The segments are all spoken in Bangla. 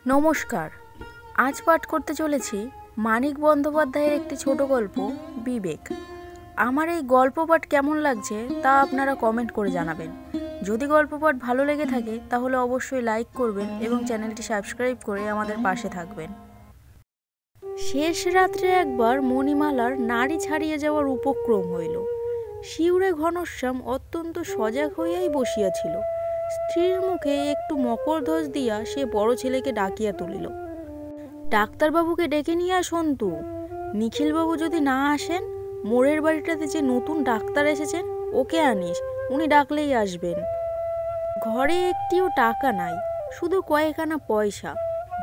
নমস্কার। আজ পাঠ করতে চলেছি মানিক বন্দ্যোপাধ্যায়ের একটি ছোট গল্প বিবেক। আমার এই গল্প পাঠ কেমন লাগছে তা আপনারা কমেন্ট করে জানাবেন। যদি গল্প পাঠ ভালো লেগে থাকে তাহলে অবশ্যই লাইক করবেন এবং চ্যানেলটি সাবস্ক্রাইব করে আমাদের পাশে থাকবেন। শেষ রাত্রে একবার মণিমালার নাড়ি ছাড়িয়ে যাওয়ার উপক্রম হইল। শিউরে ঘনশ্যাম অত্যন্ত সজাগ হইয়াই বসিয়াছিল। স্ত্রীর মুখে একটু মকরধ্বজ দিয়া সে বড় ছেলেকে ডাকিয়া তুলিল। ডাক্তারবাবুকে ডেকে নিয়ে আস অন্তু। নিখিলবাবু যদি না আসেন, মোড়ের বাড়িটাতে যে নতুন ডাক্তার এসেছেন ওকে আনিস, উনি ডাকলেই আসবেন। ঘরে একটিও টাকা নাই, শুধু কয়েকআনা পয়সা।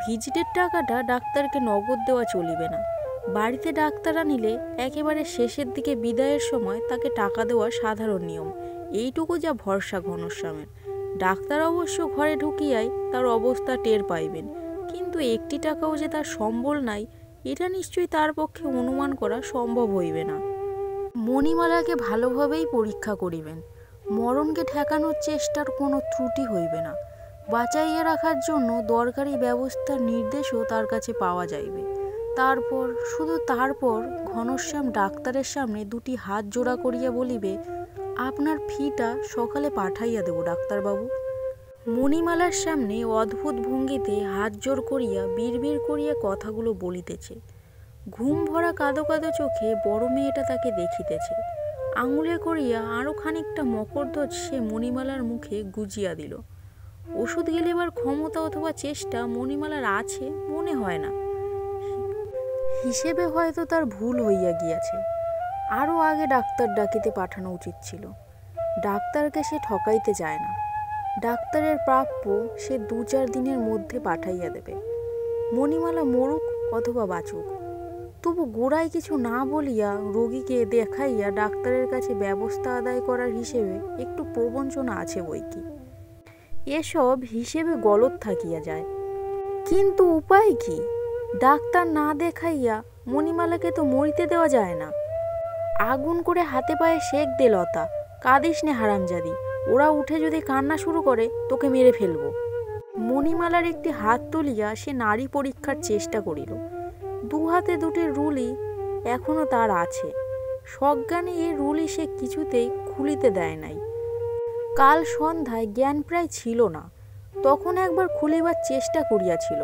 ভিজিটের টাকাটা ডাক্তারকে নগদ দেওয়া চলিবে না। বাড়িতে ডাক্তার আনিলে একেবারে শেষের দিকে বিদায়ের সময় তাকে টাকা দেওয়া সাধারণ নিয়ম। এইটুকু যা ভরসা ঘনশ্যামের। ডাক্তার অবশ্য ঘরে ঢুকিয়াই তার অবস্থা টের পাইবেন, কিন্তু একটি টাকাও যে তার সম্বল নাই এটা নিশ্চয়ই তার পক্ষে অনুমান করা সম্ভব হইবে না। মণিমালাকে ভালোভাবেই পরীক্ষা করিবেন। মরণকে ঠেকানোর চেষ্টার কোনো ত্রুটি হইবে না। বাঁচাইয়া রাখার জন্য দরকারি ব্যবস্থার নির্দেশও তার কাছে পাওয়া যাইবে। তারপর, শুধু তারপর ঘনশ্যাম ডাক্তারের সামনে দুটি হাত জোড়া করিয়া বলিবে, আপনার ফিটা সকালে পাঠাইয়া দেব ডাক্তারবাবু। মণিমালার সামনে অদ্ভুত ভঙ্গিতে হাত জোড় করিয়া বিড়বিড় করিয়া কথাগুলো বলিতেছে। ঘুম ভরা কাঁদো কাঁদো চোখে বড় মেয়েটা তাকে দেখিতেছে। আঙুলে করিয়া আরও খানিকটা মকরধ্বজ সে মণিমালার মুখে গুজিয়া দিল। ওষুধ গেলিবার ক্ষমতা অথবা চেষ্টা মণিমালার আছে মনে হয় না। হিসেবে হয়তো তার ভুল হইয়া গিয়াছে। আরও আগে ডাক্তার ডাকিতে পাঠানো উচিত ছিল। ডাক্তারকে সে ঠকাইতে যায় না। ডাক্তারের প্রাপ্য সে 2-4 দিনের মধ্যে পাঠাইয়া দেবে। মণিমালা মরুক অথবা বাঁচুক, তবু গোড়ায় কিছু না বলিয়া রোগীকে দেখাইয়া ডাক্তারের কাছে ব্যবস্থা আদায় করার হিসেবে একটু প্রবঞ্চনা আছে বইকি। এসব হিসেবে গলদ থাকিয়া যায়, কিন্তু উপায় কি? ডাক্তার না দেখাইয়া মণিমালাকে তো মরিতে দেওয়া যায় না। আগুন করে হাতে পায়ে শেক দে লতা, কাঁদিস নে হারামজাদি, ওরা উঠে যদি কান্না শুরু করে তোকে মেরে ফেলব। মণিমালার একটি হাত তুলিয়া সে নাড়ি পরীক্ষার চেষ্টা করিল। 2 হাতে 2টি রুলি এখনো তার আছে। সজ্ঞানে এ রুলি সে কিছুতেই খুলিতে দেয় নাই। কাল সন্ধ্যায় জ্ঞান প্রায় ছিল না, তখন একবার খুলিবার চেষ্টা করিয়াছিল।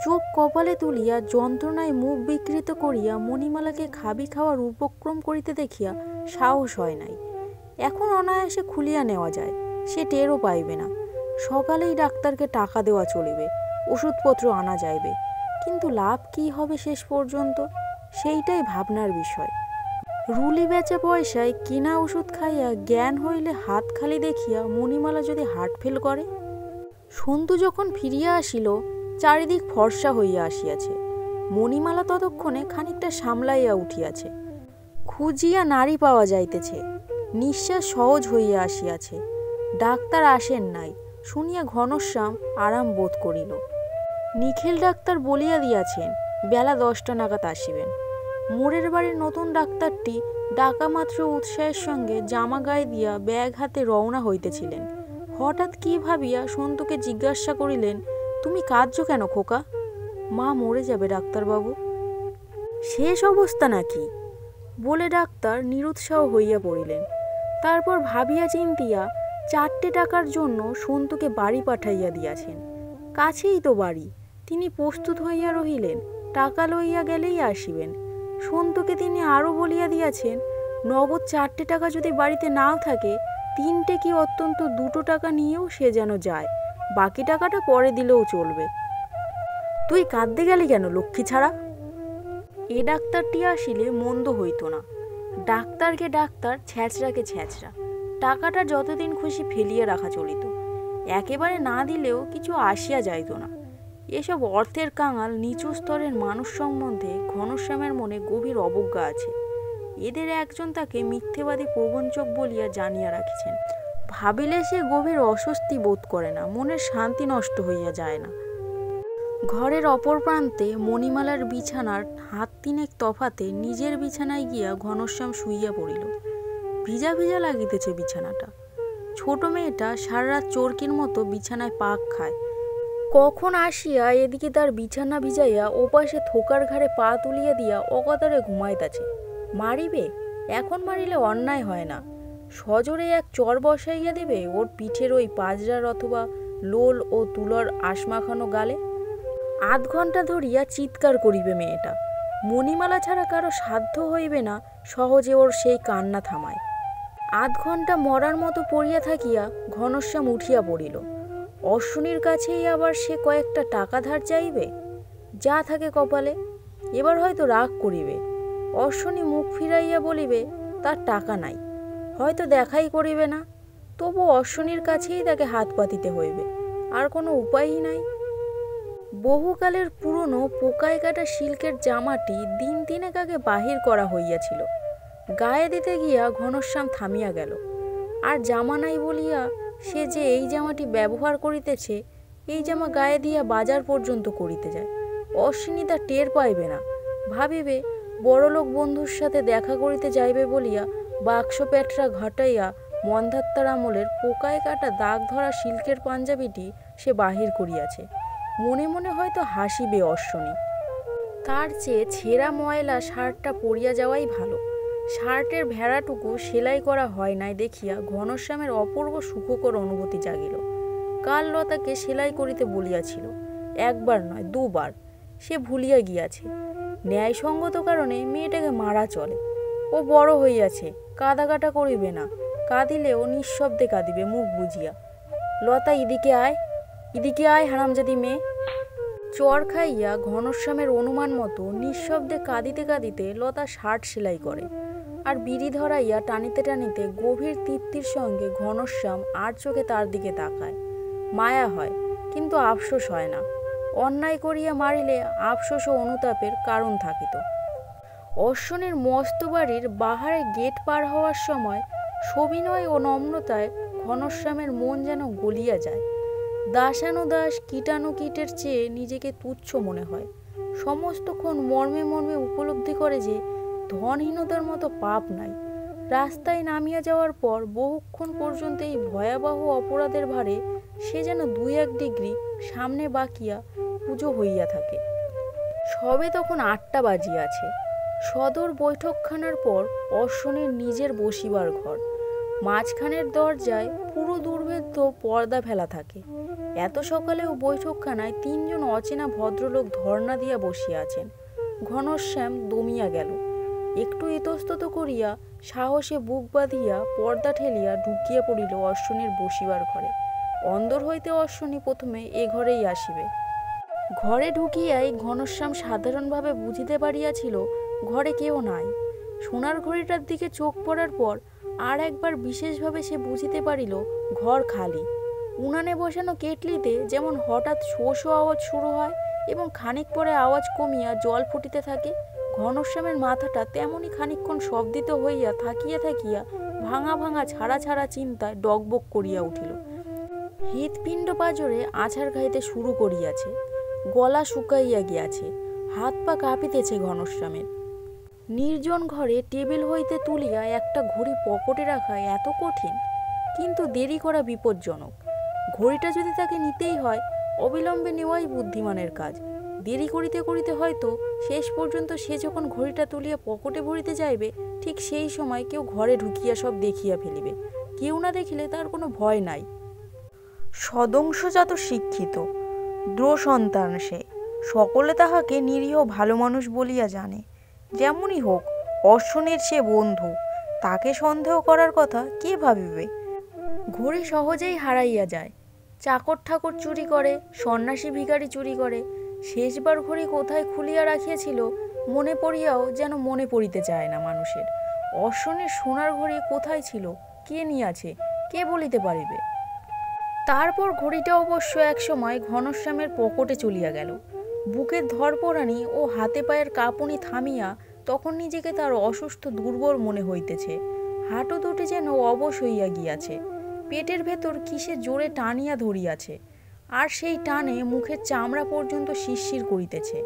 চোখ কপালে তুলিয়া যন্ত্রণায় মুখ বিকৃত করিয়া মণিমালাকে খাবি খাওয়ার উপক্রম করিতে দেখিয়া সাহস হয় নাই। এখন অনায়াসে খুলিয়া নেওয়া যায়, সে টেরও পাইবে না। সকালেই ডাক্তারকে টাকা দেওয়া চলিবে, ওষুধপত্র আনা যাইবে, কিন্তু লাভ কি হবে শেষ পর্যন্ত, সেইটাই ভাবনার বিষয়। রুলি বেচা পয়সায় কিনা ওষুধ খাইয়া জ্ঞান হইলে হাত খালি দেখিয়া মণিমালা যদি হার্ট ফেল করে। সন্তু যখন ফিরিয়া আসিল, চারিদিক ফর্সা হইয়া আসিয়াছে। মণিমালা ততক্ষণে খানিকটা সামলাইয়া উঠিয়াছে। খুঁজিয়া নাড়ি পাওয়া যাইতেছে, নিঃশ্বাস সহজ হইয়া আসিয়াছে। ডাক্তার আসেন নাই শুনিয়া ঘনশ্যাম আরাম বোধ করিল। নিখিল ডাক্তার বলিয়া দিয়াছেন বেলা 10টা নাগাদ আসিবেন। মোড়ের বাড়ির নতুন ডাক্তারটি ডাকা মাত্র উৎসাহের সঙ্গে জামা গায়ে দিয়া ব্যাগ হাতে রওনা হইতেছিলেন। হঠাৎ কি ভাবিয়া সন্তুকে জিজ্ঞাসা করিলেন, তুমি কাঁদছ কেন খোকা? মা মরে যাবে ডাক্তারবাবু। শেষ অবস্থা নাকি? বলে ডাক্তার নিরুৎসাহ হইয়া পড়িলেন। তারপর ভাবিয়া চিন্তিয়া 4টে টাকার জন্য সন্তুকে বাড়ি পাঠাইয়া দিয়াছেন। কাছেই তো বাড়ি। তিনি প্রস্তুত হইয়া রহিলেন, টাকা লইয়া গেলেই আসিবেন। সন্তুকে তিনি আরও বলিয়া দিয়াছেন, নগদ 4টে টাকা যদি বাড়িতে নাও থাকে, 3টে কি অত্যন্ত 2টো টাকা নিয়েও সে যেন যায়, বাকি টাকাটা পরে দিলেও চলবে। তুই কাঁদতে গেলি কেন লক্ষ্মী ছাড়া? এ ডাক্তারটি আসিলে মন্দ হইত না। ডাক্তারকে ডাক্তার, ছ্যাঁচড়াকে ছ্যাঁচড়া। টাকাটা যতদিন খুশি ফেলিয়া রাখা চলিত, একেবারে না দিলেও কিছু আসিয়া যাইত না। এসব অর্থের কাঙাল নিচু স্তরের মানুষ সম্বন্ধে ঘনশ্যামের মনে গভীর অবজ্ঞা আছে। এদের একজন তাকে মিথ্যেবাদী প্রবঞ্চক বলিয়া জানিয়া রাখিছেন। ভাবিলে সে গভীর অস্বস্তি বোধ করে না, মনের শান্তি নষ্ট হইয়া যায় না। ঘরের অপর প্রান্তে মণিমালার বিছানার হাত 3 তফাতে নিজের বিছানায় গিয়া ঘনশ্যাম শুইয়া পড়িল। ভিজা ভিজা লাগিতেছে বিছানাটা। ছোট মেয়েটা সারা রাত চোরকির মতো বিছানায় পাক খায়। কখন আসিয়া এদিকে তার বিছানা ভিজাইয়া ওপাশে থোকার ঘাড়ে পা তুলিয়া দিয়া অকাতরে ঘুমাইতাছে। মারিবে? এখন মারিলে অন্যায় হয় না। সজোরে এক চর বসাইয়া দেবে ওর পিঠের ওই পাজরার অথবা লোল ও তুলার আশমাখানো গালে। আধ ঘন্টা ধরিয়া চিৎকার করিবে মেয়েটা। মণিমালা ছাড়া কারো সাধ্য হইবে না সহজে ওর সেই কান্না থামায়। আধ ঘন্টা মরার মতো পড়িয়া থাকিয়া ঘনশ্যাম উঠিয়া পড়িল। অশ্বনীর কাছেই আবার সে কয়েকটা টাকা ধার চাইবে? যা থাকে কপালে। এবার হয়তো রাগ করিবে। অশ্বনী মুখ ফিরাইয়া বলিবে তার টাকা নাই, হয়তো দেখাই করিবে না। তবু অশ্বনীর কাছেই তাকে হাত পাতিতে হইবে, আর কোনো উপায়ই নাই। বহুকালের পুরনো পোকায় কাটা সিল্কের জামাটি দিন তিনেক আগে বাহির করা হইয়াছিল। গায়ে দিতে গিয়া ঘনশ্যাম থামিয়া গেল। আর জামা নাই বলিয়া সে যে এই জামাটি ব্যবহার করিতেছে, এই জামা গায়ে দিয়া বাজার পর্যন্ত করিতে যায়। অশ্বিনী তা টের পাইবে না। ভাবিবে বড়লোক বন্ধুর সাথে দেখা করিতে যাইবে বলিয়া বাক্স প্যাটরা ঘটাইয়া মন্ধাত্তার আমলের পোকায় কাটা দাগ ধরা সিল্কের পাঞ্জাবিটি সে বাহির করিয়াছে। মনে মনে হয়তো হাসিবে অশ্বিনী। তার চেয়ে ছেঁড়া ময়লা শার্টটা পরিয়া যাওয়াই ভালো। শার্টের ভেড়াটুকু সেলাই করা হয় নাই দেখিয়া ঘনশ্যামের অপূর্ব সুখকর অনুভূতি জাগিল। কাল লতাকে সেলাই করিতে বলিয়াছিল, একবার নয় দুবার। সে ভুলিয়া গিয়াছে। ন্যায়সঙ্গত কারণে মেয়েটাকে মারা চলে। ও বড় হইয়াছে, কাদাকাটা করিবে না। কাঁদিলেও নিঃশব্দে কাঁদিবে মুখ বুঝিয়া। লতা এদিকে আয়, এদিকে আয় হারামজাদি মেয়ে। চর খাইয়া ঘনশ্যামের অনুমান মতো নিঃশব্দে কাঁদিতে কাঁদিতে লতা শার্ট সেলাই করে। আর বিড়ি ধরাইয়া টানিতে টানিতে গভীর তৃপ্তির সঙ্গে ঘনশ্যাম আর চোখে তার দিকে তাকায়। মায়া হয়, কিন্তু আফসোস হয় না। অন্যায় করিয়া মারিলে আফসোস ও অনুতাপের কারণ থাকিত। অশ্বনীর মস্ত বাড়ির বাহারে গেট পার হওয়ার সময় সবিনয় ও নম্রতায় ঘনশ্যামের মন যেন গলিয়া যায়। দাসানুদাস কীটাণুকীটের চেয়ে নিজেকে তুচ্ছ মনে হয়। সমস্তক্ষণ মর্মে মর্মে উপলব্ধি করে যে ধনহীনতার মতো পাপ নাই। রাস্তায় নামিয়া যাওয়ার পর বহুক্ষণ পর্যন্ত এই ভয়াবহ অপরাধের ভারে সে যেন 2-1 ডিগ্রি সামনে বাকিয়া পুজো হইয়া থাকে। সবে তখন 8টা বাজিয়াছে। সদর বৈঠকখানার পর অশ্বনীর নিজের বসিবার ঘর। মাঝখানের দরজায় পুরো দুর্ভেদ্য পর্দা ফেলা থাকে। এত সকালেও বৈঠকখানায় 3 জন অচেনা ভদ্রলোক ধর্ণা দিয়া বসিয়া আছেন। ঘনশ্যাম দমিয়া গেল। একটু ইতস্তত করিয়া সাহসে বুক বাঁধিয়া পর্দা ঠেলিয়া ঢুকিয়া পড়িল অশ্বনীর বসিবার ঘরে। অন্দর হইতে অশ্বনী প্রথমে এ ঘরেই আসিবে। ঘরে ঢুকিয়াই ঘনশ্যাম সাধারণভাবে বুঝিতে পারিয়াছিল ঘরে কেউ নাই। সোনার ঘড়িটার দিকে চোখ পড়ার পর আর একবার বিশেষভাবে সে বুঝিতে পারিল ঘর খালি। উনানে বসানো কেটলিতে যেমন হঠাৎ শো শো আওয়াজ শুরু হয় এবং খানিক পরে আওয়াজ কমিয়া জল ফুটিতে থাকে, ঘনশ্যামের মাথাটা তেমনি খানিকক্ষণ শব্দিত হইয়া থাকিয়া থাকিয়া ভাঙা ভাঙা ছাড়া ছাড়া চিন্তায় ডগবগ করিয়া উঠিল। হৃৎপিণ্ড পাজরে আছাড় খাইতে শুরু করিয়াছে। গলা শুকাইয়া গিয়াছে। হাত পা কাঁপিতেছে ঘনশ্যামের। নির্জন ঘরে টেবিল হইতে তুলিয়া একটা ঘড়ি পকেটে রাখা এত কঠিন, কিন্তু দেরি করা বিপজ্জনক। ঘড়িটা যদি তাকে নিতেই হয়, অবিলম্বে নেওয়াই বুদ্ধিমানের কাজ। দেরি করিতে করিতে হয়তো শেষ পর্যন্ত সে যখন ঘড়িটা তুলিয়া পকেটে ভরিতে যাইবে, ঠিক সেই সময় কেউ ঘরে ঢুকিয়া সব দেখিয়া ফেলিবে। কেউ না দেখিলে তার কোনো ভয় নাই। সদংশজাত শিক্ষিত দ্রো সন্তান সে। সকলে তাহাকে নিরীহ ভালো মানুষ বলিয়া জানে। যেমনই হোক, অশ্বনীর সে বন্ধু, তাকে সন্দেহ করার কথা কে ভাবিবে? ঘড়ি সহজেই হারাইয়া যায়। চাকর ঠাকুর চুরি করে, সন্ন্যাসী ভিখারি চুরি করে। শেষবার ঘড়ি কোথায় খুলিয়া রাখিয়াছিল মনে পড়িয়াও যেন মনে পড়িতে চায় না মানুষের। অশ্বনীর সোনার ঘড়ি কোথায় ছিল, কে নিয়াছে, কে বলিতে পারিবে? তারপর ঘড়িটা অবশ্য একসময় ঘনশ্যামের পকেটে চলিয়া গেল। বুকের ধরপরানি ও হাতে পায়ের কাঁপুনি থামিয়া তখন নিজেকে তার অসুস্থ দুর্বল মনে হইতেছে। হাঁটু দুটি যেন অবশ হইয়া গিয়াছে। পেটের ভেতর কিসে জোরে টানিয়া ধরিয়াছে, আর সেই টানে মুখের চামড়া পর্যন্ত শিরশির করিতেছে।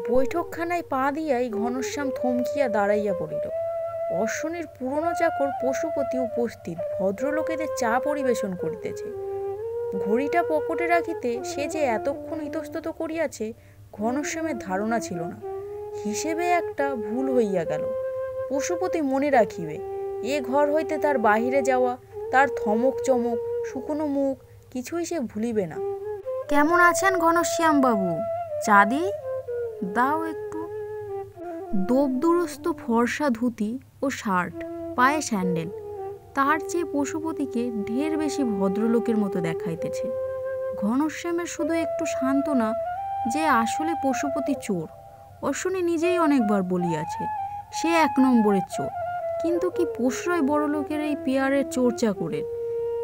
বৈঠকখানায় পা দিয়াই ঘনশ্যাম থমকিয়া দাঁড়াইয়া পড়িল। অশ্বনীর পুরনো চাকর পশুপতি উপস্থিত ভদ্রলোকেদের চা পরিবেশন করিতেছে। ঘড়িটা পকেটে রাখিতে সে যে এতক্ষণ ইতস্তত করিয়াছে ঘনশ্যামের ধারণা ছিল না। হিসেবে একটা ভুল হইয়া গেল। পশুপতি মনে রাখিবে, এ ঘর হইতে তার বাহিরে যাওয়া, তার থমক চমক, শুকনো মুখ কিছুই সে ভুলিবে না। কেমন আছেন ঘনশ্যাম বাবু? চা দিই? দাও একটু। দোবদুরস্ত ফর্সা ধুতি ও শার্ট, পায়ে স্যান্ডেল, তার চেয়ে পশুপতিকে ঢের বেশি ভদ্রলোকের মতো দেখাইতেছে। ঘনশ্যামের শুধু একটু সান্ত্বনা যে আসলে পশুপতি চোর। অশ্বনী নিজেই অনেকবার বলিয়াছে সে 1 নম্বরের চোর, কিন্তু কি প্রশ্রয় বড়লোকের এই পেয়ারের চোর চাকরের।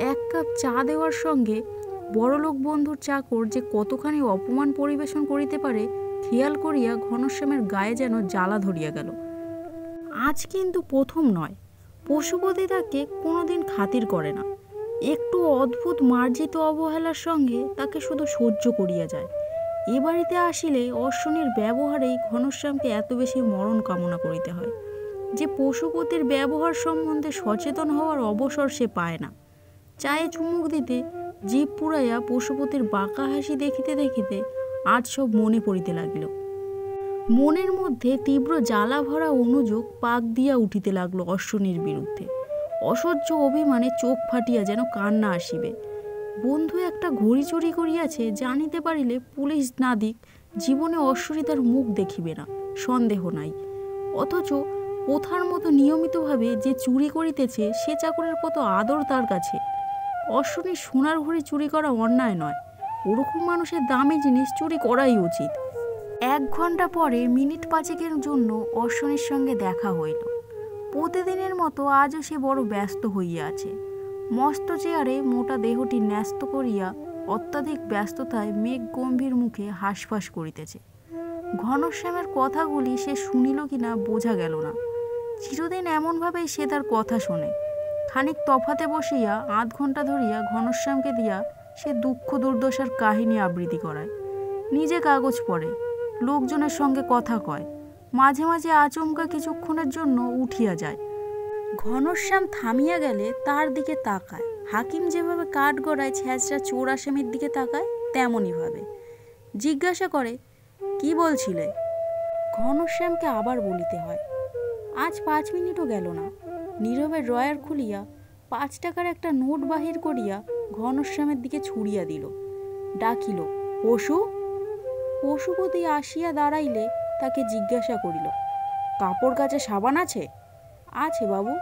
1 কাপ চা দেওয়ার সঙ্গে বড়লোক বন্ধুর চাকর যে কতখানি অপমান পরিবেশন করিতে পারে খেয়াল করিয়া ঘনশ্যামের গায়ে যেন জ্বালা ধরিয়া গেল। আজ কিন্তু প্রথম নয়, পশুপতি তাকে কোনোদিন খাতির করে না। একটু অদ্ভুত মার্জিত অবহেলার সঙ্গে তাকে শুধু সহ্য করিয়া যায়। এ বাড়িতে আসিলে অশ্বনীর ব্যবহারেই ঘনশ্যামকে এত বেশি মরণ কামনা করিতে হয় যে পশুপতির ব্যবহার সম্বন্ধে সচেতন হওয়ার অবসর সে পায় না। চায়ে চুমুক দিতে জিভ পুড়াইয়া পশুপতির বাঁকা হাসি দেখিতে দেখিতে আজ সব মনে পড়িতে লাগিল। মনের মধ্যে তীব্র জ্বালা ভরা অনুযোগ পাক দিয়া উঠিতে লাগলো অশ্বনীর বিরুদ্ধে। অসহ্য অভিমানে চোখ ফাটিয়া যেন কান্না আসিবে। বন্ধু একটা ঘড়ি চুরি করিয়াছে জানিতে পারিলে পুলিশ না দিক, জীবনে অশ্বনী তার মুখ দেখিবে না, সন্দেহ নাই। অথচ প্রথার মতো নিয়মিতভাবে যে চুরি করিতেছে সে চাকরের কত আদর তার কাছে। অশ্বনীর সোনার ঘড়ি চুরি করা অন্যায় নয়, ওরকম মানুষের দামি জিনিস চুরি করাই উচিত। 1 ঘন্টা পরে মিনিট 5 জন্য অশ্বনীর সঙ্গে দেখা হইল। প্রতিদিনের মতো আজও সে বড় ব্যস্ত হইয়া আছে। মস্ত চেয়ারে মোটা দেহটি ন্যস্ত করিয়া অত্যাধিক ব্যস্ততায় মেঘ গম্ভীর মুখে হাঁসফাঁস করিতেছে। ঘনশ্যামের কথাগুলি সে শুনিল কিনা বোঝা গেল না। চিরদিন এমনভাবেই সে তার কথা শোনে। খানিক তফাতে বসিয়া 8 ঘন্টা ধরিয়া ঘনশ্যামকে দিয়া সে দুঃখ দুর্দশার কাহিনী আবৃত্তি করায়। নিজে কাগজ পড়ে, লোকজনের সঙ্গে কথা কয়, মাঝে মাঝে আচমকা কিছুক্ষণের জন্য উঠিয়া যায়। ঘনশ্যাম থামিয়া গেলে তার দিকে তাকায়। হাকিম যেভাবে কাঠ গড়ায় ছ্যাঁচড়া চোর আসামির দিকে তাকায় তেমনইভাবে জিজ্ঞাসা করে, কি বলছিলে? ঘনশ্যামকে আবার বলিতে হয়। আজ 5 মিনিটও গেল না। নীরবে ড্রয়ার খুলিয়া 5 টাকার একটা নোট বাহির করিয়া ঘনশ্যামের দিকে ছুড়িয়া দিল। ডাকিল, পশু। পশুপতি আসিয়া দাঁড়াইলে তাকে জিজ্ঞাসা করিল, কাপড় কাচে সাবান আছে? আছে বাবু।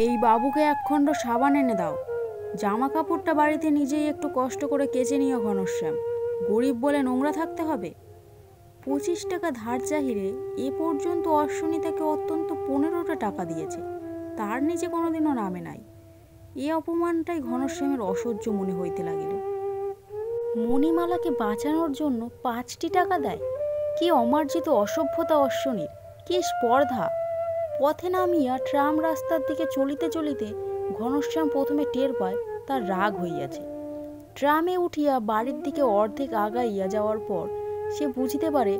এই বাবুকে 1 খণ্ড সাবান এনে দাও। জামা কাপড়টা বাড়িতে নিজেই একটু কষ্ট করে কেচে নিও ঘনশ্যাম, গরিব বলে নোংরা থাকতে হবে। 25 টাকা ধার চাহিলে এ পর্যন্ত অশ্বনী তাকে অত্যন্ত 15টা টাকা দিয়েছে, তার নিচে কোনোদিনও নামে নাই। এ অপমানটাই ঘনশ্যামের অসহ্য মনে হইতে লাগিল। মণিমালাকে বাঁচানোর জন্য 5টি টাকা দেয়? কি অমার্জিত অসভ্যতা অশ্বনীর, কি স্পর্ধা! পথে নামিয়া ট্রাম রাস্তার দিকে চলিতে চলিতে ঘনশ্যাম প্রথমে টের পায় তার রাগ হইয়াছে। ট্রামে উঠিয়া বাড়ির দিকে অর্ধেক আগাইয়া যাওয়ার পর সে বুঝিতে পারে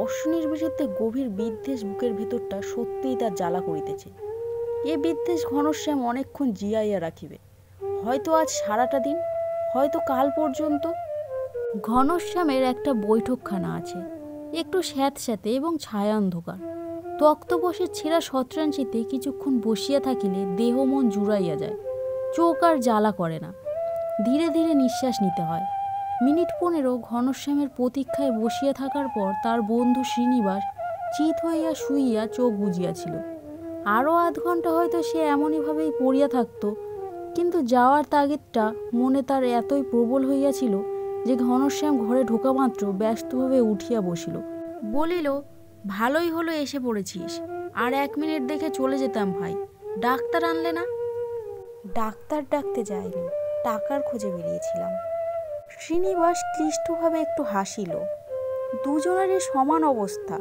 অশ্বনীর বিরুদ্ধে গভীর বিদ্বেষ বুকের ভেতরটা সত্যিই তার জ্বালা করিতেছে। এ বিদ্বেষ ঘনশ্যাম অনেকক্ষণ জিয়াইয়া রাখিবে, হয়তো আজ সারাটা দিন, হয়তো কাল পর্যন্ত। ঘনশ্যামের একটা বৈঠকখানা আছে, একটু স্যাঁতস্যাঁতে এবং ছায়া অন্ধকার। তক্তপোষের ছেঁড়া শতরাঞ্চিতে কিছুক্ষণ বসিয়া থাকিলে দেহ মন জুড়াইয়া যায়, চোখ আর জ্বালা করে না। ধীরে ধীরে নিঃশ্বাস নিতে হয়। মিনিট 15 ঘনশ্যামের প্রতীক্ষায় বসিয়া থাকার পর তার বন্ধু শ্রীনিবাস চিত হইয়া শুইয়া চোখ বুজিয়াছিল। আরও 8 ঘন্টা হয়তো সে এমনইভাবেই পড়িয়া থাকত, কিন্তু যাওয়ার তাগিদটা মনে তার এতই প্রবল হইয়াছিল যে ঘনশ্যাম ঘরে ঢোকা মাত্র ব্যস্তভাবে উঠিয়া বসিল। বলিল, ভালোই হলো এসে পড়েছিস, আর 1 মিনিট দেখে চলে যেতাম ভাই। ডাক্তার আনলে না? ডাক্তার ডাকতে যাইনি, টাকার খোঁজে বেরিয়েছিলাম। শ্রীনিবাস ক্লিষ্টভাবে একটু হাসিল। দুজনেরই সমান অবস্থা,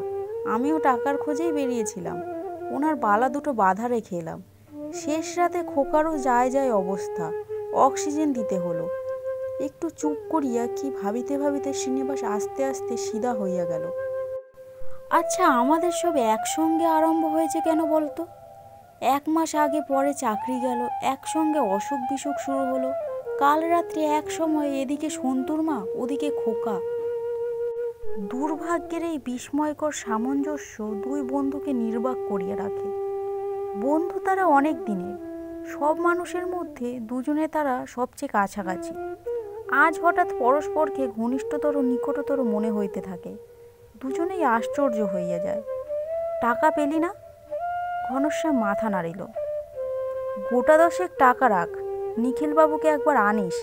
আমিও টাকার খোঁজেই বেরিয়েছিলাম। ওনার বালা দুটো বাধা রেখে এলাম। শেষ রাতে খোকারও যায় যায় অবস্থা, অক্সিজেন দিতে হলো। একটু চুপ করিয়া কি ভাবিতে ভাবিতে শ্রীনিবাস আস্তে আস্তে সিধা হইয়া গেল। আচ্ছা, আমাদের সব একসঙ্গে আরম্ভ হয়েছে কেন বলতো? 1 মাস আগে পরে চাকরি গেল, একসঙ্গে অসুখ বিসুখ শুরু হলো, কাল রাত্রে এক সময় এদিকে সন্তুর মা, ওদিকে খোকা। দুর্ভাগ্যের এই বিস্ময়কর সামঞ্জস্য দুই বন্ধুকে নির্বাক করিয়া রাখে। বন্ধু তারা অনেক দিনের, সব মানুষের মধ্যে দুজনে তারা সবচেয়ে কাছাকাছি। আজ হঠাৎ পরস্পরকে ঘনিষ্ঠতর নিকটতর মনে হইতে থাকে। দুজনেই আশ্চর্য হইয়া যায়। টাকা পেলি না? ঘনশ্যাম মাথা নাড়িল। গোটা 10 টাকা রাখ, নিখিলবাবুকে একবার আনিস।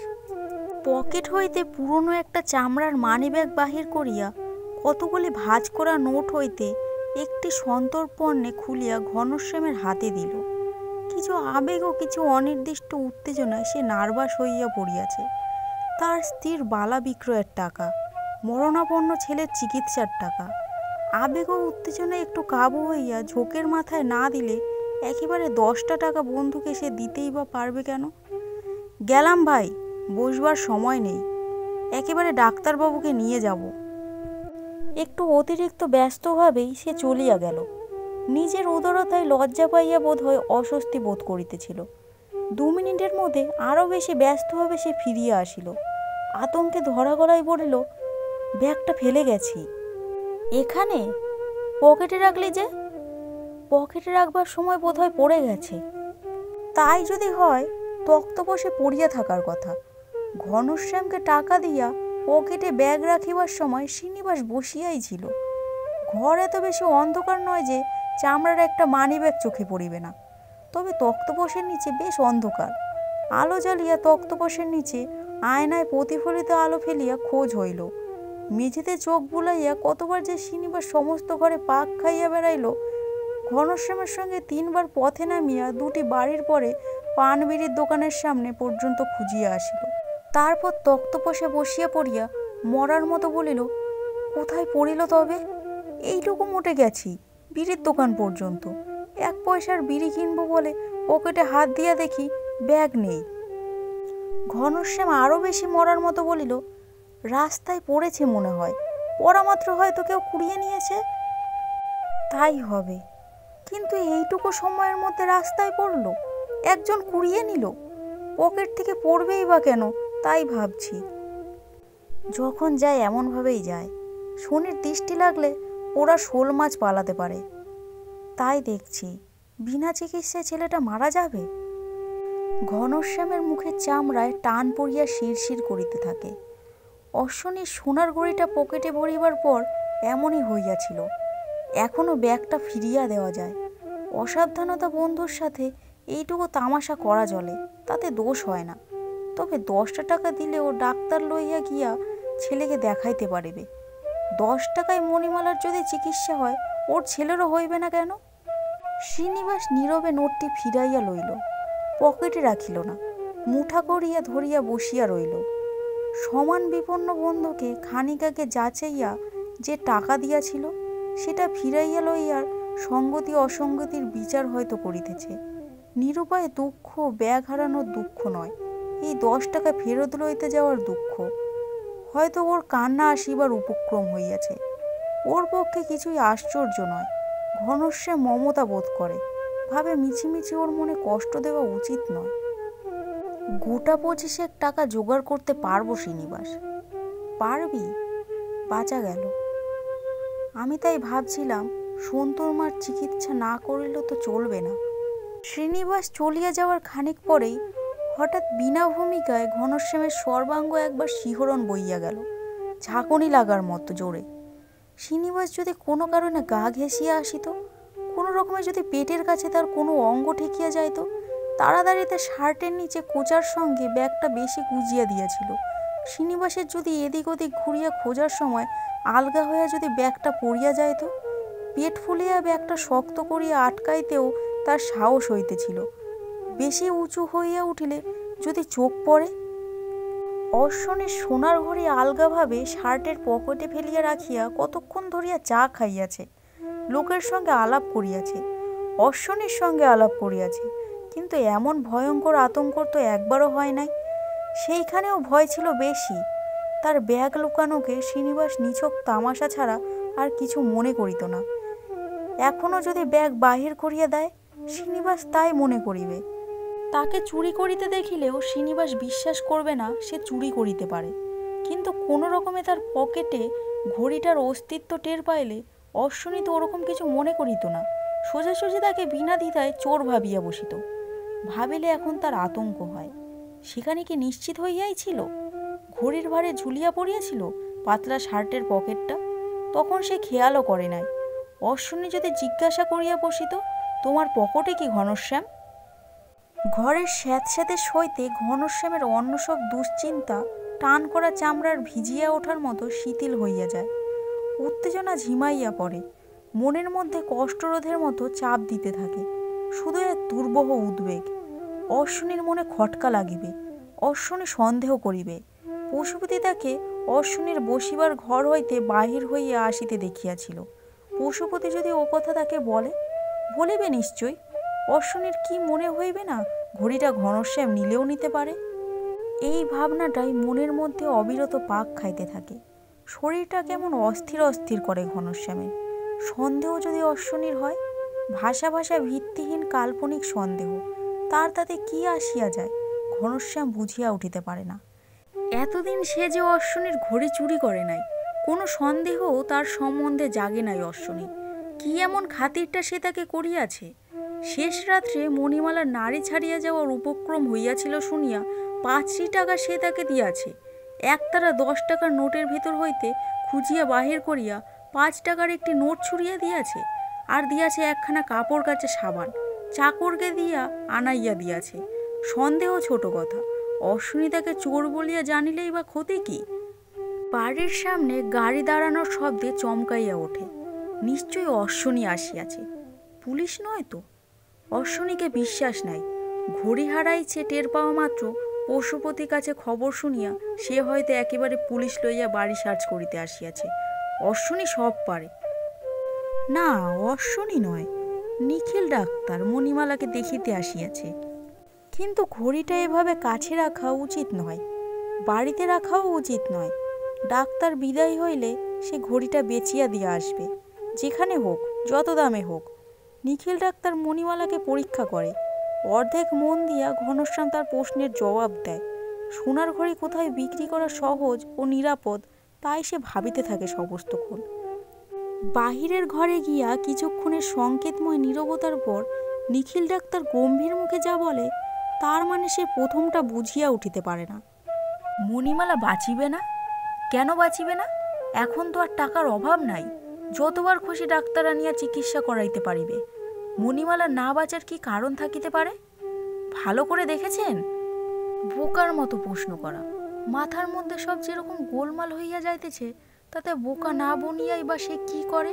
পকেট হইতে পুরনো একটা চামড়ার মানিব্যাগ বাহির করিয়া কতগুলি ভাঁজ করা নোট হইতে একটি সন্তর্পণে খুলিয়া ঘনশ্যামের হাতে দিল। কিছু আবেগ ও কিছু অনির্দিষ্ট উত্তেজনায় সে নার্ভাস হইয়া পড়িয়াছে। তার স্ত্রীর বালা বিক্রয়ের টাকা, মরণাপন্ন ছেলের চিকিৎসার টাকা। আবেগ ও উত্তেজনায় একটু কাবু হইয়া ঝোঁকের মাথায় না দিলে একেবারে 10টা টাকা বন্ধুকে সে দিতেই বা পারবে কেন? গেলাম ভাই, বসবার সময় নেই, একেবারে ডাক্তারবাবুকে নিয়ে যাব। একটু অতিরিক্ত ব্যস্তভাবেই সে চলিয়া গেল। নিজের উদারতায় লজ্জা পাইয়া বোধ হয় অস্বস্তি বোধ করিতেছিল। 2 মিনিটের মধ্যে আরও বেশি ব্যস্তভাবে সে ফিরিয়া আসিল। আতঙ্কে ধরা গলায় বলিল, ব্যাগটা ফেলে গেছি। এখানে? পকেটে রাখলি যে? পকেটে রাখবার সময় বোধ হয় পড়ে গেছে। তাই যদি হয় তক্তপোষে পড়িয়া থাকার কথা। ঘনশ্যামকে টাকা দিয়া পকেটে ব্যাগ রাখিবার সময় শ্রীনিবাস বসিয়াই ছিল। ঘর এত বেশি অন্ধকার নয় যে চামড়ার একটা মানিব্যাগ চোখে পড়িবে না। তবে তক্তপোষের নিচে বেশ অন্ধকার। আলো জ্বালিয়া তক্তপোষের নিচে আয়নায় প্রতিফলিত আলো ফেলিয়া খোঁজ হইল। মেঝেতে চোখ বুলাইয়া কতবার যে শ্রীনিবাস সমস্ত ঘরে পাক খাইয়া বেড়াইল। ঘনশ্যামের সঙ্গে 3 বার পথে নামিয়া 2টি বাড়ির পরে পান বিড়ির দোকানের সামনে পর্যন্ত খুঁজিয়া আসিল। তারপর তক্তপোষে বসিয়া পড়িয়া মরার মতো বলিল, কোথায় পড়িল তবে? এইটুকু মোটে গেছি, বিড়ির দোকান পর্যন্ত। 1 পয়সার বিড়ি কিনবো বলে পকেটে হাত দিয়া দেখি ব্যাগ নেই। ঘনশ্যাম আরও বেশি মরার মতো বলিল, রাস্তায় পড়েছে মনে হয়, পড়া মাত্র হয়তো কেউ কুড়িয়ে নিয়েছে। তাই হবে, কিন্তু এইটুকু সময়ের মধ্যে রাস্তায় পড়ল, একজন কুড়িয়ে নিল। পকেট থেকে পড়বেই বা কেন, তাই ভাবছি। যখন যায় এমনভাবেই যায়, শনির দৃষ্টি লাগলে ওরা শোল মাছ পালাতে পারে। তাই দেখছি, বিনা চিকিৎসায় ছেলেটা মারা যাবে। ঘনশ্যামের মুখের চামড়ায় টান পড়িয়া শিরশির করিতে থাকে। অশ্বনীর সোনার ঘড়িটা পকেটে ভরিবার পর এমনই হইয়াছিল। এখনও ব্যাগটা ফিরিয়া দেওয়া যায়। অসাবধানতা বন্ধুর সাথে এইটুকু তামাশা করা চলে, তাতে দোষ হয় না। তবে 10টা টাকা দিলেও ডাক্তার লইয়া গিয়া ছেলেকে দেখাইতে পারিবে। 10 টাকায় মণিমালার যদি চিকিৎসা হয়, ওর ছেলেরও হইবে না কেন? শ্রীনিবাস নীরবে নোটটি ফিরাইয়া লইল, পকেটে রাখিল না, মুঠা করিয়া ধরিয়া বসিয়া রইল। সমান বিপন্ন বন্ধুকে খানিক আগে যাচাইয়া যে টাকা দিয়াছিল, সেটা ফিরাইয়া লইয়ার সঙ্গতি অসঙ্গতির বিচার হয়তো করিতেছে। নিরুপায় দুঃখ ব্যাগ হারানোর দুঃখ নয়, এই 10 টাকা ফেরত লইতে যাওয়ার দুঃখ। হয়তো ওর কান্না আসিবার উপক্রম হইয়াছে। ওর পক্ষে কিছুই আশ্চর্য নয়। ঘনশ্যাম মমতা বোধ করে, ভাবে মিছিমিছি ওর মনে কষ্ট দেওয়া উচিত নয়। গোটা 25 টাকা জোগাড় করতে পারবো শ্রীনিবাস। পারবি? বাঁচা গেল। আমি তাই ভাবছিলাম, সন্তুর মার চিকিৎসা না করিলেও তো চলবে না। শ্রীনিবাস চলিয়া যাওয়ার খানিক পরেই হঠাৎ বিনা ভূমিকায় ঘনশ্যামের সর্বাঙ্গ একবার শিহরণ বইয়া গেল, ঝাঁকুনি লাগার মতো জোরে। শ্রীনিবাস যদি কোনো কারণে গা ঘেঁষিয়া আসিত, কোনো রকমে যদি পেটের কাছে তার কোনো অঙ্গ ঠেকিয়া যাইত, তাড়াতাড়িতে শার্টের নিচে কোচার সঙ্গে ব্যাগটা বেশি গুজিয়া দিয়াছিল। শ্রীনিবাসের যদি এদিক ওদিক ঘুরিয়া খোঁজার সময় আলগা হইয়া যদি ব্যাগটা পড়িয়া যাইত, পেট ফুলিয়া ব্যাগটা শক্ত করিয়া আটকাইতেও তার সাহস হইতেছিল। বেশি উঁচু হইয়া উঠিলে যদি চোখ পড়ে। অশ্বনীর সোনার ঘড়ি আলগাভাবে শার্টের পকেটে ফেলিয়া রাখিয়া কতক্ষণ ধরিয়া চা খাইয়াছে, লোকের সঙ্গে আলাপ করিয়াছে, অশ্বনীর সঙ্গে আলাপ করিয়াছে, কিন্তু এমন ভয়ঙ্কর আতঙ্কর তো একবারও হয় নাই। সেইখানেও ভয় ছিল বেশি। তার ব্যাগ লুকানোকে শ্রীনিবাস নিছক তামাশা ছাড়া আর কিছু মনে করিত না। এখনও যদি ব্যাগ বাহির করিয়া দেয়, শ্রীনিবাস তাই মনে করিবে। তাকে চুরি করিতে দেখিলেও শ্রীনিবাস বিশ্বাস করবে না সে চুরি করিতে পারে, কিন্তু কোনো রকমে তার পকেটে ঘড়িটার অস্তিত্ব টের পাইলে অশ্বনী তো ওরকম কিছু মনে করিত না, সোজাসুজি তাকে বিনা দ্বিধায় চোর ভাবিয়া বসিত। ভাবিলে এখন তার আতঙ্ক হয়, সেখানে কি নিশ্চিত হইয়াছিল ঘড়ির ভারে ঝুলিয়া পড়িয়াছিল পাতলা শার্টের পকেটটা? তখন সে খেয়ালও করে নাই। অশ্বনী যদি জিজ্ঞাসা করিয়া বসিত, তোমার পকেটে কি ঘনশ্যাম? ঘরের স্যাঁতস্যাঁতে সইতে ঘনশ্যামের অন্য সব দুশ্চিন্তা টান করা চামড়ার ভিজিয়া ওঠার মতো শিথিল হইয়া যায়। উত্তেজনা ঝিমাইয়া পড়ে, মনের মধ্যে কষ্টরোধের মতো চাপ দিতে থাকে, শুধু এক দুর্বহ উদ্বেগ। অশ্বনীর মনে খটকা লাগিবে, অশ্বনী সন্দেহ করিবে। পশুপতি তাকে অশ্বনীর বসিবার ঘর হইতে বাহির হইয়া আসিতে দেখিয়াছিল। পশুপতি যদি ও কথা তাকে বলিবে নিশ্চয়। অশ্বনীর কি মনে হইবে না ঘড়িটা ঘনশ্যাম নিলেও নিতে পারে? এই ভাবনাটাই মনের মধ্যে অবিরত পাক খাইতে থাকে। শরীরটা কেমন অস্থির অস্থির করে ঘনশ্যামের। সন্দেহ যদি অশ্বনীর হয়, ভাষা ভাষা ভিত্তিহীন কাল্পনিক সন্দেহ, তাতে কি আসিয়া যায় ঘনশ্যাম বুঝিয়া উঠিতে পারে না। এতদিন সে যে অশ্বনীর ঘড়ি চুরি করে নাই, কোনো সন্দেহ তার সম্বন্ধে জাগে নাই। অশ্বনী কি এমন খাতিরটা সে তাকে করিয়াছে? শেষ রাত্রে মণিমালার নাড়ি ছাড়িয়া যাওয়ার উপক্রম হইয়াছিল শুনিয়া 5 টাকা সে তাকে দিয়াছে। একতারা 10 টাকার নোটের ভিতর হইতে খুঁজিয়া বাহির করিয়া 5 টাকার একটি নোট ছুড়িয়া দিয়াছে, আর দিয়াছে একখানা কাপড় কাচা সাবান, চাকরকে দিয়া আনাইয়া দিয়াছে। সন্দেহ ছোট কথা, অশ্বনী তাকে চোর বলিয়া জানিলেই বা ক্ষতি কি? বাড়ির সামনে গাড়ি দাঁড়ানোর শব্দে চমকাইয়া ওঠে। নিশ্চয়ই অশ্বনী আসিয়াছে, পুলিশ নয় তো? অশ্বনীকে বিশ্বাস নাই। ঘড়ি হারাইছে টের পাওয়া মাত্র পশুপতির কাছে খবর শুনিয়া সে হয়তো একেবারে পুলিশ লইয়া বাড়ি সার্চ করিতে আসিয়াছে। অশ্বনী সব পারে। না, অশ্বনী নয়, নিখিল ডাক্তার মণিমালাকে দেখিতে আসিয়াছে। কিন্তু ঘড়িটা এভাবে কাছে রাখা উচিত নয়, বাড়িতে রাখাও উচিত নয়। ডাক্তার বিদায় হইলে সে ঘড়িটা বেচিয়া দিয়া আসবে, যেখানে হোক, যত দামে হোক। নিখিল ডাক্তার মণিমালাকে পরীক্ষা করে, অর্ধেক মন দিয়া ঘনশ্যাম তার প্রশ্নের জবাব দেয়। সোনার ঘড়ি কোথায় বিক্রি করা সহজ ও নিরাপদ, তাই সে ভাবিতে থাকে সমস্তক্ষণ। বাহিরের ঘরে গিয়া কিছুক্ষণের সংকেতময় নীরবতার পর নিখিল ডাক্তার গম্ভীর মুখে যা বলে, তার মানে সে প্রথমটা বুঝিয়া উঠিতে পারে না। মণিমালা বাঁচিবে না? কেন বাঁচিবে না? এখন তো আর টাকার অভাব নাই, যতবার খুশি ডাক্তার আনিয়া চিকিৎসা করাইতে পারিবে। মণিমালা না বাঁচার কি কারণ থাকিতে পারে? ভালো করে দেখেছেন? বোকার মতো প্রশ্ন করা, মাথার মধ্যে সব যেরকম গোলমাল হইয়া যাইতেছে, তাতে বোকা না বনিয়াই বা সে কি করে?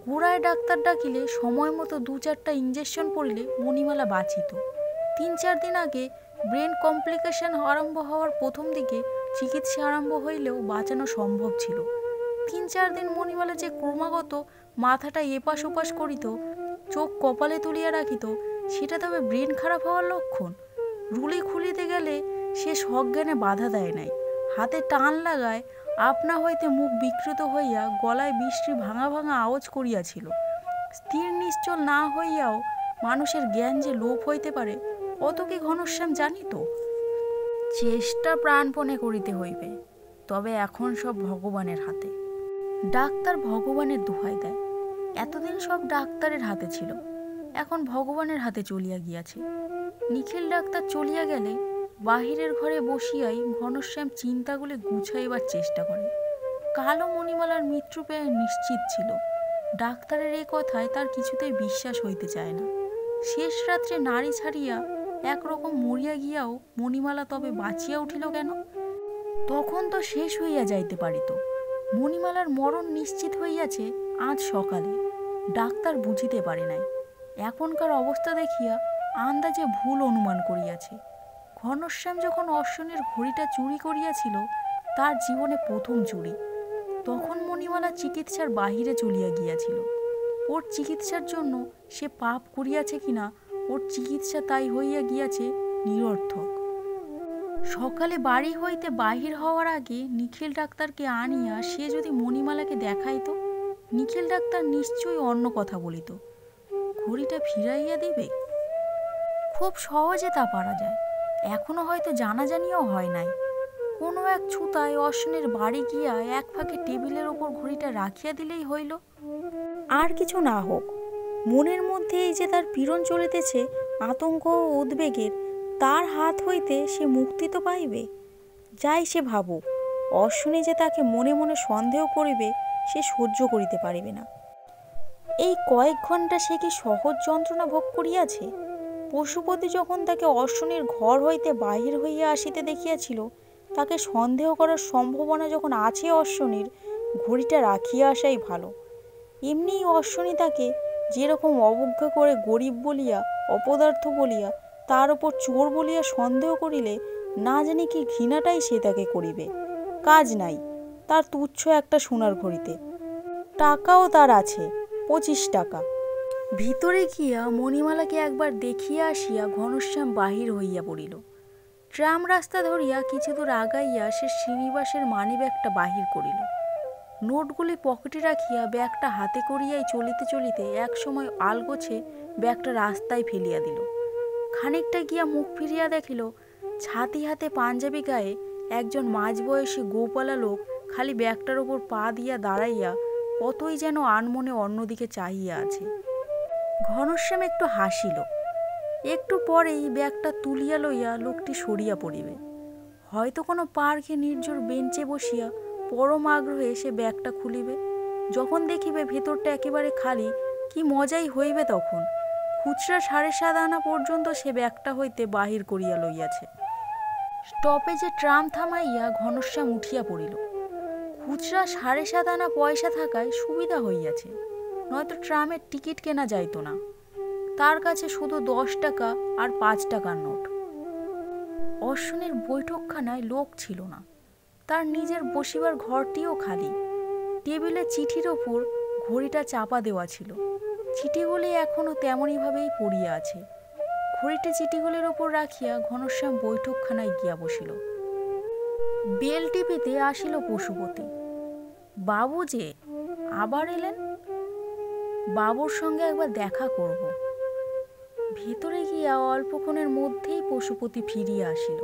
গোড়ায় ডাক্তার ডাকিলে সময় মতো 2-4টা ইঞ্জেকশন পড়িলে মণিমালা বাঁচিত। 3-4 দিন আগে ব্রেন কমপ্লিকেশন আরম্ভ হওয়ার প্রথম দিকে চিকিৎসা আরম্ভ হইলেও বাঁচানো সম্ভব ছিল। 3-4 দিন মণিমালা যে ক্রমাগত মাথাটা এপাশ ওপাশ করিত, চোখ কপালে তুলিয়া রাখিত, সেটা তবে ব্রেন খারাপ হওয়ার লক্ষণ? রুলি খুলিতে গেলে সে সজ্ঞানে বাধা দেয় নাই, হাতে টান লাগায় আপনা হইতে মুখ বিকৃত হইয়া গলায় বৃষ্টি ভাঙা ভাঙা আওয়াজ করিয়াছিল। স্থির নিশ্চল না হইয়াও মানুষের জ্ঞান যে লোপ হইতে পারে, অত কি ঘনশ্যাম জানিত? চেষ্টা প্রাণপণে করিতে হইবে, তবে এখন সব ভগবানের হাতে। ডাক্তার ভগবানের দোহাই দেয়। এতদিন সব ডাক্তারের হাতে ছিল, এখন ভগবানের হাতে চলিয়া গিয়াছে। নিখিল ডাক্তার চলিয়া গেলে বাহিরের ঘরে বসিয়াই ঘনশ্যাম চিন্তাগুলি গুছাইবার চেষ্টা করে। কালো মণিমালার মৃত্যু পেয়ে নিশ্চিত ছিল। ডাক্তারের এই কথায় তার কিছুতেই বিশ্বাস হইতে চায় না। শেষ রাত্রে নাড়ি ছাড়িয়া একরকম মরিয়া গিয়াও মণিমালা তবে বাঁচিয়া উঠিল কেন? তখন তো শেষ হইয়া যাইতে পারিত। মণিমালার মরণ নিশ্চিত হইয়াছে আজ সকালে, ডাক্তার বুঝিতে পারে নাই। এখনকার অবস্থা দেখিয়া আন্দাজে ভুল অনুমান করিয়াছে। ঘনশ্যাম যখন অশ্বনীর ঘড়িটা চুরি করিয়াছিল, তার জীবনে প্রথম চুরি, তখন মণিমালা চিকিৎসার বাহিরে চলিয়া গিয়াছিল। ওর চিকিৎসার জন্য সে পাপ করিয়াছে কিনা, ওর চিকিৎসা তাই হইয়া গিয়াছে নিরর্থক। সকালে বাড়ি হইতে বাহির হওয়ার আগে নিখিল ডাক্তারকে আনিয়া সে যদি মণিমালাকে দেখাইত, নিখিল ডাক্তার নিশ্চয়ই অন্য কথা বলিত। ঘড়িটা ফিরাইয়া দিবে। খুব সহজে তা পারা যায়। এখনো হয়তো জানাজানিও হয় নাই। কোনো এক ছুতায় অশ্বিনীর বাড়ি গিয়া এক ফাঁকে টেবিলের ওপর ঘড়িটা রাখিয়া দিলেই হইল। আর কিছু না হোক, মনের মধ্যে এই যে তার পীড়ন চলিতেছে আতঙ্ক ও উদ্বেগের, তার হাত হইতে সে মুক্তি তো পাইবে। যাই সে ভাবুক, অশ্বিনী যে তাকে মনে মনে সন্দেহ করিবে সে সহ্য করিতে পারিবে না। এই কয়েক ঘন্টা সে কি সহজ যন্ত্রণা ভোগ করিয়াছে? পশুপতি যখন তাকে অশ্বিনীর ঘর হইতে বাহির হইয়া আসিতে দেখিয়াছিল, তাকে সন্দেহ করার সম্ভাবনা যখন আছে অশ্বিনীর, ঘড়িটা রাখিয়া আসাই ভালো। এমনিই অশ্বিনী তাকে যেরকম অবজ্ঞা করে গরিব বলিয়া, অপদার্থ বলিয়া, তার উপর চোর বলিয়া সন্দেহ করিলে না জানি কি ঘৃণাটাই সে তাকে করিবে। কাজ নাই তার তুচ্ছ একটা সোনার ঘড়িতে। টাকাও তার আছে 25 টাকা। ভিতরে গিয়া মণিমালাকে একবার দেখিয়া আসিয়া ঘনশ্যাম বাহির হইয়া পড়িল। ট্রাম রাস্তা ধরিয়া কিছু দূর আগাইয়া সে শ্রীনিবাসের মানিব্যাগটা বাহির করিল। নোটগুলি পকেটে রাখিয়া ব্যাগটা হাতে করিয়াই চলিতে চলিতে এক সময় আলগোছে ব্যাগটা রাস্তায় ফেলিয়া দিল। খানিকটা গিয়া মুখ ফিরিয়া দেখিল, ছাতি হাতে পাঞ্জাবি গায়ে একজন মাঝবয়সী গোপালা লোক খালি ব্যাগটার ওপর পা দিয়া দাঁড়াইয়া কতই যেন আনমনে অন্যদিকে চাহিয়া আছে। ঘনশ্যাম একটু হাসিল। একটু পরেই ব্যাগটা তুলিয়া লইয়া লোকটি সরিয়া পড়িবে। হয়তো কোনো পার্কে নির্জর বেঞ্চে বসিয়া পরম আগ্রহে সে ব্যাগটা খুলিবে। যখন দেখিবে ভেতরটা একেবারে খালি, কি মজাই হইবে তখন। খুচরা 7.5 আনা পর্যন্ত সে ব্যাগটা হইতে বাহির করিয়া লইয়াছে। স্টপেজে ট্রাম থামাইয়া ঘনশ্যাম উঠিয়া পড়িল। খুচরা 7.5 আনা পয়সা থাকায় সুবিধা হইয়াছে, নয়তো ট্রামের টিকিট কেনা যাইত না। তার কাছে শুধু 10 টাকা আর 5 টাকার নোট। অশ্বিনীর বৈঠকখানায় লোক ছিল না। তার নিজের বসিবার ঘরটিও খালি। টেবিলে চিঠির ওপর ঘড়িটা চাপা দেওয়া ছিল। চিঠিগুলি এখনও তেমনইভাবেই পড়িয়া আছে। ঘড়িটি চিঠিগুলির ওপর রাখিয়া ঘনশ্যাম বৈঠকখানায় গিয়া বসিল। বেল টিপিতে আসিল পশুপতি। বাবু যে আবার এলেন, বাবুর সঙ্গে একবার দেখা করব। ভেতরে গিয়া অল্পক্ষণের মধ্যেই পশুপতি ফিরিয়া আসিল।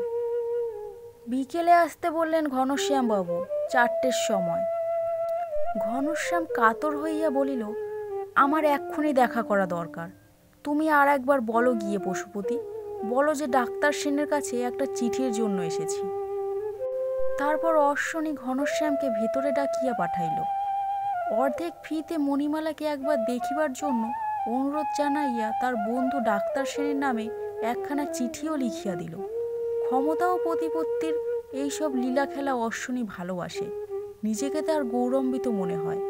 বিকেলে আসতে বললেন ঘনশ্যাম বাবু, 4টের সময়। ঘনশ্যাম কাতর হইয়া বলিল, আমার এক্ষুনি দেখা করা দরকার। তুমি আর একবার বলো গিয়ে পশুপতি, বলো যে ডাক্তার সেনের কাছে একটা চিঠির জন্য এসেছি। তারপর অশ্বিনী ঘনশ্যামকে ভেতরে ডাকিয়া পাঠাইল। অর্ধেক ফিতে মণিমালাকে একবার দেখিবার জন্য অনুরোধ জানাইয়া তার বন্ধু ডাক্তার সেনের নামে একখানা চিঠিও লিখিয়া দিল। ক্ষমতা ও প্রতিপত্তির এইসব লীলা খেলা অশ্বিনী ভালোবাসে, নিজেকে তার গৌরম্বিত মনে হয়।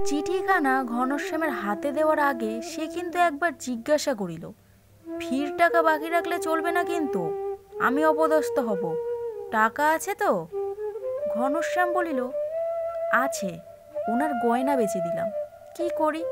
চিঠিখানা ঘনশ্যামের হাতে দেওয়ার আগে সে কিন্তু একবার জিজ্ঞাসা করিল, ফির টাকা বাকি রাখলে চলবে না কিন্তু, আমি অপদস্থ হব। টাকা আছে তো? ঘনশ্যাম বলিল, আছে, ওনার গয়না বেচে দিলাম, কি করি?